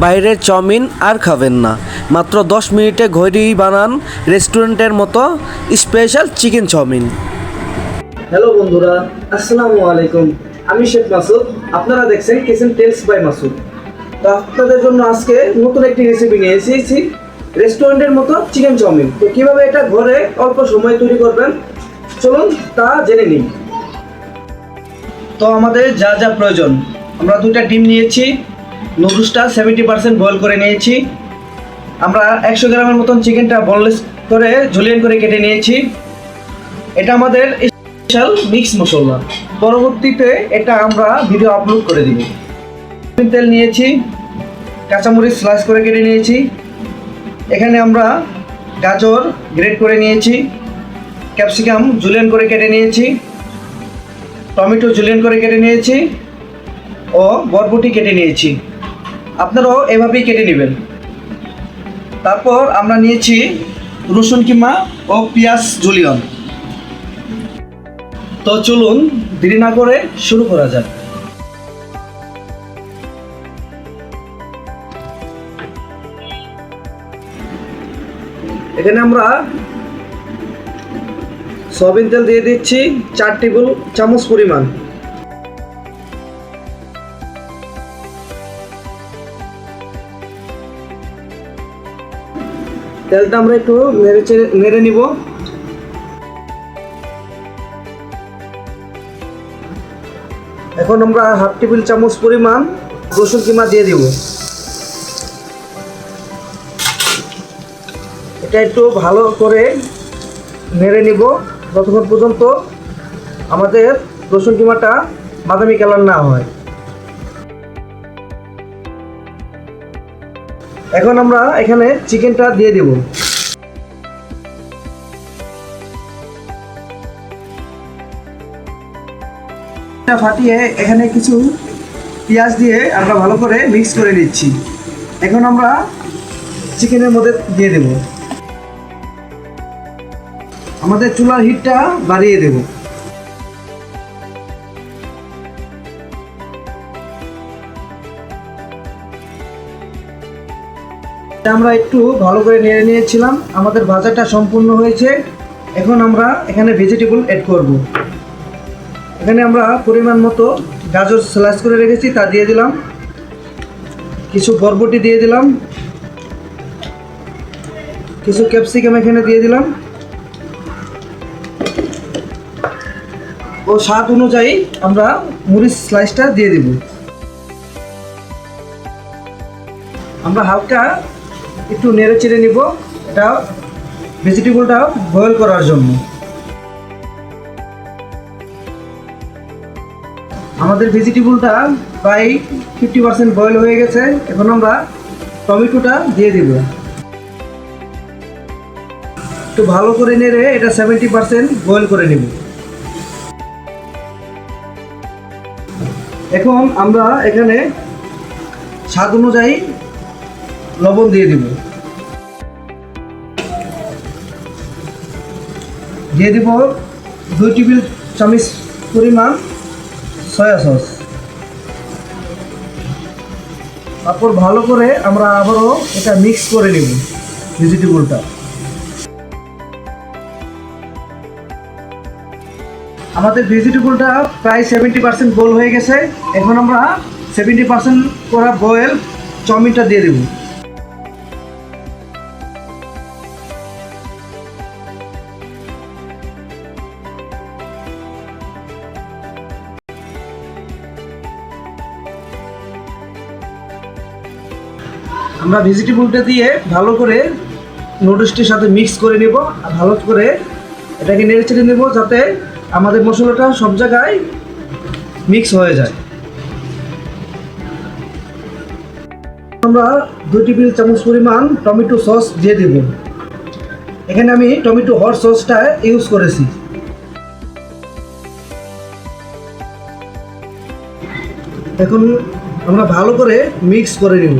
বাইরের চাউমিন আর খাবেন না, মাত্র 10 মিনিটে ঘরেই বানান রেস্টুরেন্টের মতো স্পেশাল চিকেন চাউমিন। হ্যালো বন্ধুরা, আসসালামু আলাইকুম। আমি শেখ মাসুদ, আপনারা দেখছেন কিচেন টেলস বাই মাসুদ। তো আপনাদের জন্য আজকে নতুন একটি রেসিপি নিয়ে এসেছি, রেস্টুরেন্টের মতো চিকেন চাউমিন। তো কীভাবে এটা ঘরে অল্প সময় তৈরি করবেন, চলুন তা জেনে নিই। তো আমাদের যা যা প্রয়োজন, আমরা 2টা ডিম নিয়েছি, নুডলসটা 70% বয়েল করে নিয়েছি, আমরা 100 গ্রামের মতন চিকেনটা বোনলেস করে জুলিয়ান করে কেটে নিয়েছি। এটা আমাদের স্পেশাল মিক্স মশলা, পরবর্তীতে এটা আমরা ভিডিও আপলোড করে দিব। তেল নিয়েছি, কাঁচামরিচ স্লাইস করে কেটে নিয়েছি, এখানে আমরা গাজর গ্রেট করে নিয়েছি, ক্যাপসিকাম জুলিয়ান করে কেটে নিয়েছি, টমেটো জুলিয়ান করে কেটে নিয়েছি ও বরবটি কেটে নিয়েছি। আপনারাও এভাবেই কেটে নেবেন। তারপর আমরা নিয়েছি রসুন কিমা ও পেঁয়াজ জুলিয়ান। তো চলুন দেরি না করে শুরু করা যাক। এখানে আমরা সয়াবিন তেল দিয়ে দিচ্ছি 4 টেবিল চামচ পরিমাণ। তেলটা আমরা একটু নেড়ে নিব। এখন আমরা হাফ টেবিল চামচ পরিমাণ রসুন কিমা দিয়ে দিব। এটা একটু ভালো করে নেড়ে নিব যতক্ষণ পর্যন্ত আমাদের রসুন কিমাটা বাদামি কালার না হয়। এখন আমরা এখানে চিকেনটা দিয়ে দিব। ফাটিয়ে এখানে কিছু পেঁয়াজ দিয়ে আমরা ভালো করে মিক্স করে নিচ্ছি। এখন আমরা চিকেনের মধ্যে দিয়ে দেব। আমাদের চুলার হিটটা বাড়িয়ে দেব। আমরা একটু ভালো করে নেড়ে নিয়েছিলাম, আমাদের ভাজাটা সম্পূর্ণ হয়েছে। এখন আমরা এখানে ভেজিটেবল অ্যাড করব। এখানে আমরা পরিমাণ মতো গাজর স্লাইস করে রেখেছি, তা দিয়ে দিলাম। কিছু বরবটি দিয়ে দিলাম, কিছু ক্যাপসিকাম এখানে দিয়ে দিলাম ও স্বাদ অনুযায়ী আমরা মরিচ স্লাইসটা দিয়ে দিব। আমরা হালকা একটু নেড়ে চেড়ে নিব, এটা ভেজিটেবলটা বয়েল করার জন্য। আমাদের ভেজিটেবলটা প্রায় 50% বয়েল হয়ে গেছে। এখন আমরা টমেটোটা দিয়ে দিব। একটু ভালো করে নেড়ে এটা 70% বয়েল করে নেব। এখন আমরা এখানে স্বাদ অনুযায়ী লবণ দিয়ে দিব। দিয়ে দিব 2 টেবিল চামচ পরিমাণ সয়া সস। তারপর ভালো করে আমরা আবারও এটা মিক্স করে নেব ভেজিটেবলটা। আমাদের ভেজিটেবলটা প্রায় 70% বয়েল হয়ে গেছে। এখন আমরা 70% করা বয়েল চাউমিনটা দিয়ে দেব। আমরা ভেজিটেবলটা দিয়ে ভালো করে নুডলসটির সাথে মিক্স করে নেব। আর ভালো করে এটাকে নেড়ে চেড়ে নেব যাতে আমাদের মশলাটা সব জায়গায় মিক্স হয়ে যায়। আমরা 2 টেবিল চামচ পরিমাণ টমেটো সস দিয়ে দেব। এখানে আমি টমেটো হট সসটা ইউজ করেছি। এখন আমরা ভালো করে মিক্স করে নেব।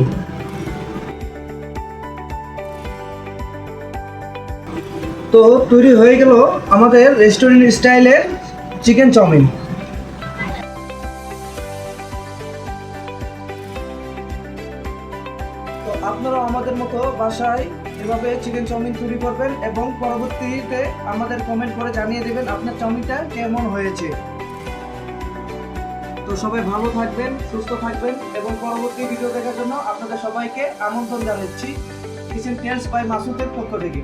তো তৈরি হয়ে গেল আমাদের রেস্টুরেন্ট স্টাইলের চিকেন চাউমিন। তো আপনারাও আমাদের মতো বাসায় এভাবে চিকেন চাউমিন তৈরি করবেন এবং পরবর্তীতে আমাদের কমেন্ট করে জানিয়ে দেবেন আপনার চাউমিনটা কেমন হয়েছে। তো সবাই ভালো থাকবেন, সুস্থ থাকবেন এবং পরবর্তী ভিডিও দেখার জন্য আপনাদের সবাইকে আমন্ত্রণ জানাচ্ছি কিচেন টেলস বাই মাসুদের পক্ষ থেকে।